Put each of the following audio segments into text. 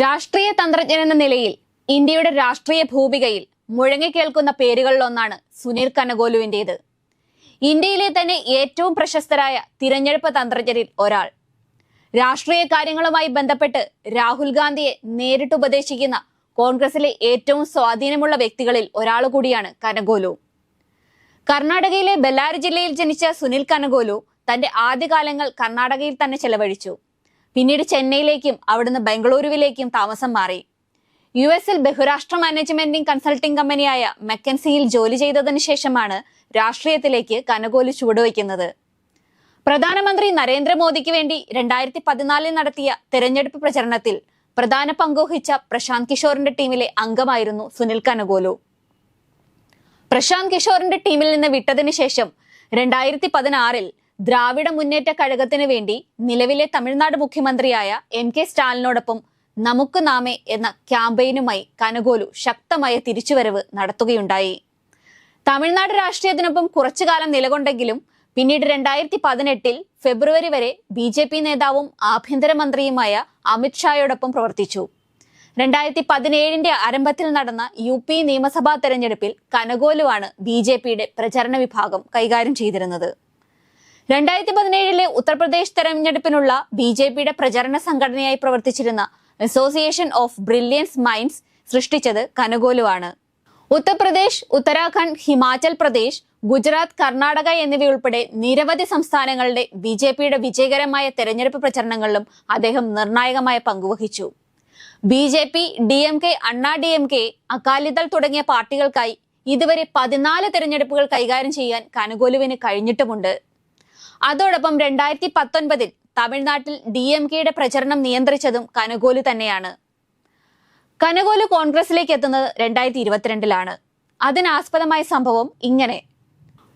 രാഷ്ട്രീയ തന്ത്രജ്ഞൻ എന്ന നിലയിൽ ഇന്ത്യയുടെ രാഷ്ട്രീയ ഭൂമികയിൽ മുഴങ്ങിക്കേൾക്കുന്ന പേരുകളിലൊന്നാണ് സുനിൽ കനഗോലുവിന്റേത്. ഇന്ത്യയിലെ തന്നെ ഏറ്റവും പ്രശസ്തരായ തിരഞ്ഞെടുപ്പ് തന്ത്രജ്ഞരിൽ ഒരാൾ. രാഷ്ട്രീയ കാര്യങ്ങളുമായി ബന്ധപ്പെട്ട് രാഹുൽ ഗാന്ധിയെ നേരിട്ട് ഉപദേശിക്കുന്ന കോൺഗ്രസിലെ ഏറ്റവും സ്വാധീനമുള്ള വ്യക്തികളിൽ ഒരാൾ കൂടിയാണ് കനഗോലു. കർണാടകയിലെ ബെല്ലാരി ജില്ലയിൽ ജനിച്ച സുനിൽ കനഗോലു തന്റെ ആദ്യകാലങ്ങൾ കർണാടകയിൽ തന്നെ ചെലവഴിച്ചു. പിന്നീട് ചെന്നൈയിലേക്കും അവിടുന്ന് ബംഗളൂരുവിലേക്കും താമസം മാറി. യുഎസിൽ ബഹുരാഷ്ട്ര മാനേജ്മെന്റിംഗ് കൺസൾട്ടിംഗ് കമ്പനിയായ മെക്കൻസിയിൽ ജോലി ചെയ്തതിനു ശേഷമാണ് രാഷ്ട്രീയത്തിലേക്ക് കനഗോലു ചുവടുവയ്ക്കുന്നത്. പ്രധാനമന്ത്രി നരേന്ദ്രമോദിക്ക് വേണ്ടി 2014 നടത്തിയ തെരഞ്ഞെടുപ്പ് പ്രചരണത്തിൽ പ്രധാന പങ്കുവഹിച്ച പ്രശാന്ത് കിഷോറിന്റെ ടീമിലെ അംഗമായിരുന്നു സുനിൽ കനഗോലു. പ്രശാന്ത് കിഷോറിന്റെ ടീമിൽ നിന്ന് വിട്ടതിനു ശേഷം 2016 ദ്രാവിഡ മുന്നേറ്റ കഴകത്തിന് വേണ്ടി നിലവിലെ തമിഴ്നാട് മുഖ്യമന്ത്രിയായ MK സ്റ്റാലിനോടൊപ്പം നമുക്ക് നാമേ എന്ന ക്യാമ്പയിനുമായി കനഗോലു ശക്തമായ തിരിച്ചുവരവ് നടത്തുകയുണ്ടായി. തമിഴ്നാട് രാഷ്ട്രീയത്തിനൊപ്പം കുറച്ചുകാലം നിലകൊണ്ടെങ്കിലും പിന്നീട് 2018 ഫെബ്രുവരി വരെ BJP നേതാവും ആഭ്യന്തരമന്ത്രിയുമായ അമിത് ഷായോടൊപ്പം പ്രവർത്തിച്ചു. 2017 ആരംഭത്തിൽ നടന്ന UP നിയമസഭാ തെരഞ്ഞെടുപ്പിൽ കനഗോലുവാണ് BJPയുടെ പ്രചരണ വിഭാഗം കൈകാര്യം ചെയ്തിരുന്നത്. 2017 ഉത്തർപ്രദേശ് തെരഞ്ഞെടുപ്പിനുള്ള BJPയുടെ പ്രചരണ സംഘടനയായി പ്രവർത്തിച്ചിരുന്ന അസോസിയേഷൻ ഓഫ് ബ്രില്യൻസ് മൈൻഡ്സ് സൃഷ്ടിച്ചത് കനഗോലുവാണ്. ഉത്തർപ്രദേശ്, ഉത്തരാഖണ്ഡ്, ഹിമാചൽ പ്രദേശ്, ഗുജറാത്ത്, കർണാടക എന്നിവയുൾപ്പെടെ നിരവധി സംസ്ഥാനങ്ങളുടെ BJPയുടെ വിജയകരമായ തെരഞ്ഞെടുപ്പ് പ്രചരണങ്ങളിലും അദ്ദേഹം നിർണായകമായ പങ്കുവഹിച്ചു. BJP, DMK, അണ്ണാ DMK, അകാലിദൾ തുടങ്ങിയ പാർട്ടികൾക്കായി ഇതുവരെ 14 തെരഞ്ഞെടുപ്പുകൾ കൈകാര്യം ചെയ്യാൻ കനഗോലുവിന് കഴിഞ്ഞിട്ടുമുണ്ട്. അതോടൊപ്പം 2019 തമിഴ്നാട്ടിൽ DMKയുടെ പ്രചരണം നിയന്ത്രിച്ചതും കനഗോലു തന്നെയാണ്. കനഗോലു കോൺഗ്രസിലേക്ക് എത്തുന്നത് 2022 അതിനാസ്പദമായ സംഭവം ഇങ്ങനെ.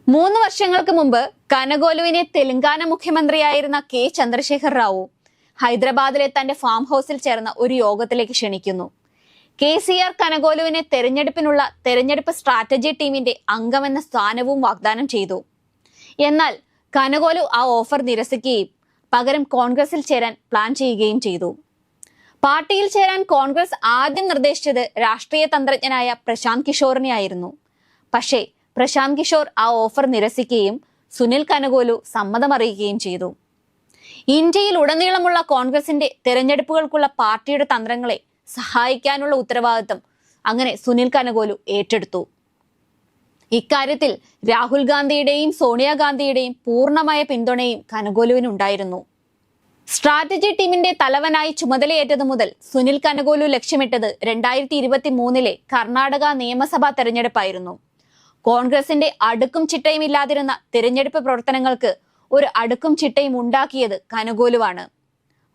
3 വർഷങ്ങൾക്ക് മുമ്പ് കനഗോലുവിനെ തെലങ്കാന മുഖ്യമന്ത്രിയായിരുന്ന K. ചന്ദ്രശേഖർ റാവു ഹൈദരാബാദിലെ തന്റെ ഫാം ഹൗസിൽ ചേർന്ന ഒരു യോഗത്തിലേക്ക് ക്ഷണിക്കുന്നു. KCR കനഗോലുവിനെ തെരഞ്ഞെടുപ്പിനുള്ള തെരഞ്ഞെടുപ്പ് സ്ട്രാറ്റജി ടീമിന്റെ അംഗമെന്ന സ്ഥാനവും വാഗ്ദാനം ചെയ്തു. എന്നാൽ കനഗോലു ആ ഓഫർ നിരസിക്കുകയും പകരം കോൺഗ്രസിൽ ചേരാൻ പ്ലാൻ ചെയ്യുകയും ചെയ്തു. പാർട്ടിയിൽ ചേരാൻ കോൺഗ്രസ് ആദ്യം നിർദ്ദേശിച്ചത് രാഷ്ട്രീയ തന്ത്രജ്ഞനായ പ്രശാന്ത് കിഷോറിനെ ആയിരുന്നു. പക്ഷേ പ്രശാന്ത് കിഷോർ ആ ഓഫർ നിരസിക്കുകയും സുനിൽ കനഗോലു സമ്മതമറിയിക്കുകയും ചെയ്തു. ഇന്ത്യയിൽ ഉടനീളമുള്ള കോൺഗ്രസിന്റെ തെരഞ്ഞെടുപ്പുകൾക്കുള്ള പാർട്ടിയുടെ തന്ത്രങ്ങളെ സഹായിക്കാനുള്ള ഉത്തരവാദിത്തം അങ്ങനെ സുനിൽ കനഗോലു ഏറ്റെടുത്തു. ഇക്കാര്യത്തിൽ രാഹുൽ ഗാന്ധിയുടെയും സോണിയാഗാന്ധിയുടെയും പൂർണ്ണമായ പിന്തുണയും കനഗോലുവിനുണ്ടായിരുന്നു. സ്ട്രാറ്റജി ടീമിന്റെ തലവനായി ചുമതലയേറ്റതു മുതൽ സുനിൽ കനഗോലു ലക്ഷ്യമിട്ടത് 2023 കർണാടക നിയമസഭാ തെരഞ്ഞെടുപ്പായിരുന്നു. കോൺഗ്രസിന്റെ അടുക്കും ചിട്ടയും ഇല്ലാതിരുന്ന തെരഞ്ഞെടുപ്പ് പ്രവർത്തനങ്ങൾക്ക് ഒരു അടുക്കും ചിട്ടയും ഉണ്ടാക്കിയത് കനഗോലുവാണ്.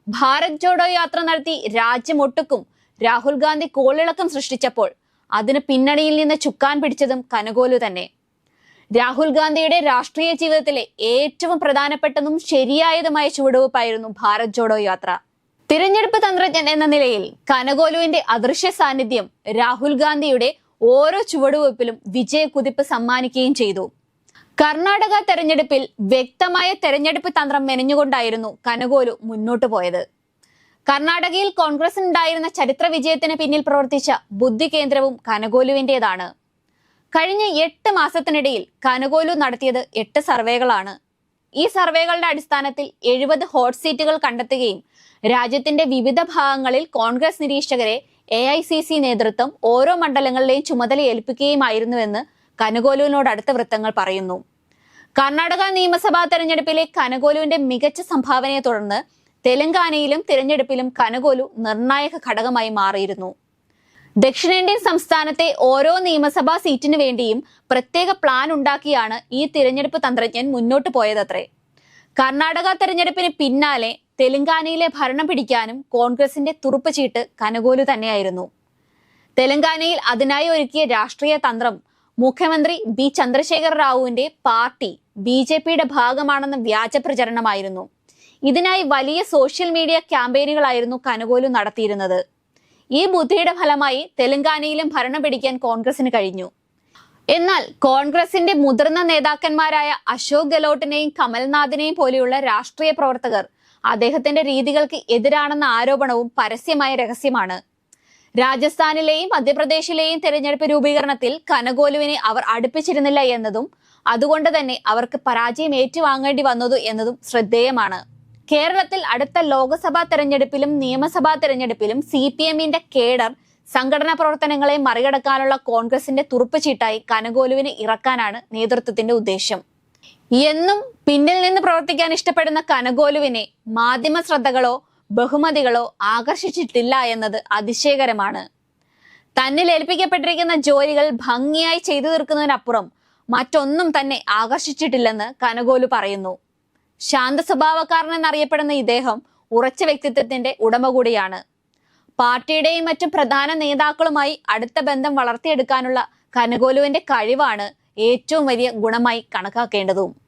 ഭാരത് ജോഡോ യാത്ര നടത്തി രാജ്യമൊട്ടുക്കും രാഹുൽ ഗാന്ധി കോളിളക്കം സൃഷ്ടിച്ചപ്പോൾ അതിന് പിന്നണിയിൽ നിന്ന് ചുക്കാൻ പിടിച്ചതും കനഗോലു തന്നെ. രാഹുൽ ഗാന്ധിയുടെ രാഷ്ട്രീയ ജീവിതത്തിലെ ഏറ്റവും പ്രധാനപ്പെട്ടതും ശരിയായതുമായ ചുവടുവെപ്പായിരുന്നു ഭാരത് ജോഡോ യാത്ര. തിരഞ്ഞെടുപ്പ് തന്ത്രജ്ഞൻ എന്ന നിലയിൽ കനഗോലുവിന്റെ അദൃശ്യ സാന്നിധ്യം രാഹുൽ ഗാന്ധിയുടെ ഓരോ ചുവടുവെപ്പിലും വിജയക്കുതിപ്പ് സമ്മാനിക്കുകയും ചെയ്തു. കർണാടക തെരഞ്ഞെടുപ്പിൽ വ്യക്തമായ തെരഞ്ഞെടുപ്പ് തന്ത്രം മെനഞ്ഞുകൊണ്ടായിരുന്നു കനഗോലു മുന്നോട്ടു പോയത്. കർണാടകയിൽ കോൺഗ്രസിനുണ്ടായിരുന്ന ചരിത്ര വിജയത്തിന് പിന്നിൽ പ്രവർത്തിച്ച ബുദ്ധി കേന്ദ്രവും കനഗോലുവിന്റേതാണ്. കഴിഞ്ഞ 8 മാസത്തിനിടയിൽ കനഗോലു നടത്തിയത് 8 സർവേകളാണ്. ഈ സർവേകളുടെ അടിസ്ഥാനത്തിൽ 70 ഹോട്ട് സീറ്റുകൾ കണ്ടെത്തുകയും രാജ്യത്തിന്റെ വിവിധ ഭാഗങ്ങളിൽ കോൺഗ്രസ് നിരീക്ഷകരെ AICC നേതൃത്വം ഓരോ മണ്ഡലങ്ങളിലെയും ചുമതല ഏൽപ്പിക്കുകയുമായിരുന്നുവെന്ന് കനഗോലുവിനോട് അടുത്ത വൃത്തങ്ങൾ പറയുന്നു. കർണാടക നിയമസഭാ തെരഞ്ഞെടുപ്പിലെ കനഗോലുവിന്റെ മികച്ച സംഭാവനയെ തുടർന്ന് തെലങ്കാനയിലും തിരഞ്ഞെടുപ്പിലും കനഗോലു നിർണായക ഘടകമായി മാറിയിരുന്നു. ദക്ഷിണേന്ത്യൻ സംസ്ഥാനത്തെ ഓരോ നിയമസഭാ സീറ്റിനു വേണ്ടിയും പ്രത്യേക പ്ലാൻ ഉണ്ടാക്കിയാണ് ഈ തിരഞ്ഞെടുപ്പ് തന്ത്രജ്ഞൻ മുന്നോട്ട് പോയതത്രേ. കർണാടക തെരഞ്ഞെടുപ്പിന് പിന്നാലെ തെലങ്കാനയിലെ ഭരണം പിടിക്കാനും കോൺഗ്രസിന്റെ തുറുപ്പ് ചീട്ട് കനഗോലു തന്നെയായിരുന്നു. തെലങ്കാനയിൽ അതിനായി ഒരുക്കിയ രാഷ്ട്രീയ തന്ത്രം മുഖ്യമന്ത്രി B. ചന്ദ്രശേഖർ റാവുവിന്റെ പാർട്ടി BJPയുടെ ഭാഗമാണെന്ന വ്യാജ പ്രചരണമായിരുന്നു. ഇതിനായി വലിയ സോഷ്യൽ മീഡിയ ക്യാമ്പയിനുകളായിരുന്നു കനഗോലു നടത്തിയിരുന്നത്. ഈ ബുദ്ധിയുടെ ഫലമായി തെലങ്കാനയിലും ഭരണം പിടിക്കാൻ കോൺഗ്രസിന് കഴിഞ്ഞു. എന്നാൽ കോൺഗ്രസിന്റെ മുതിർന്ന നേതാക്കന്മാരായ അശോക് ഗെഹ്ലോട്ടിനെയും കമൽനാഥിനെയും പോലെയുള്ള രാഷ്ട്രീയ പ്രവർത്തകർ അദ്ദേഹത്തിന്റെ രീതികൾക്ക് എതിരാണെന്ന ആരോപണവും പരസ്യമായ രഹസ്യമാണ്. രാജസ്ഥാനിലെയും മധ്യപ്രദേശിലെയും തെരഞ്ഞെടുപ്പ് രൂപീകരണത്തിൽ കനഗോലുവിനെ അവർ അടുപ്പിച്ചിരുന്നില്ല എന്നതും അതുകൊണ്ട് തന്നെ അവർക്ക് പരാജയം ഏറ്റുവാങ്ങേണ്ടി വന്നതു എന്നതും ശ്രദ്ധേയമാണ്. കേരളത്തിൽ അടുത്ത ലോക്സഭാ തെരഞ്ഞെടുപ്പിലും നിയമസഭാ തെരഞ്ഞെടുപ്പിലും CPM-ന്റെ കേഡർ സംഘടനാ പ്രവർത്തനങ്ങളെ മറികടക്കാനുള്ള കോൺഗ്രസിന്റെ തുറുപ്പുചീട്ടായി കനഗോലുവിനെ ഇറക്കാനാണ് നേതൃത്വത്തിന്റെ ഉദ്ദേശം. എന്നും പിന്നിൽ നിന്ന് പ്രവർത്തിക്കാൻ ഇഷ്ടപ്പെടുന്ന കനഗോലുവിനെ മാധ്യമ ശ്രദ്ധകളോ ബഹുമതികളോ ആകർഷിച്ചിട്ടില്ല എന്നത് അതിശയകരമാണ്. തന്നിൽ ഏൽപ്പിക്കപ്പെട്ടിരിക്കുന്ന ജോലികൾ ഭംഗിയായി ചെയ്തു തീർക്കുന്നതിനപ്പുറം മറ്റൊന്നും തന്നെ ആകർഷിച്ചിട്ടില്ലെന്ന് കനഗോലു പറയുന്നു. ശാന്ത സ്വഭാവക്കാരനെന്നറിയപ്പെടുന്ന ഇദ്ദേഹം ഉറച്ച വ്യക്തിത്വത്തിന്റെ ഉടമ കൂടിയാണ്. പാർട്ടിയുടെയും മറ്റു പ്രധാന നേതാക്കളുമായി അടുത്ത ബന്ധം വളർത്തിയെടുക്കാനുള്ള കനഗോലുവിന്റെ കഴിവാണ് ഏറ്റവും വലിയ ഗുണമായി കണക്കാക്കേണ്ടതും.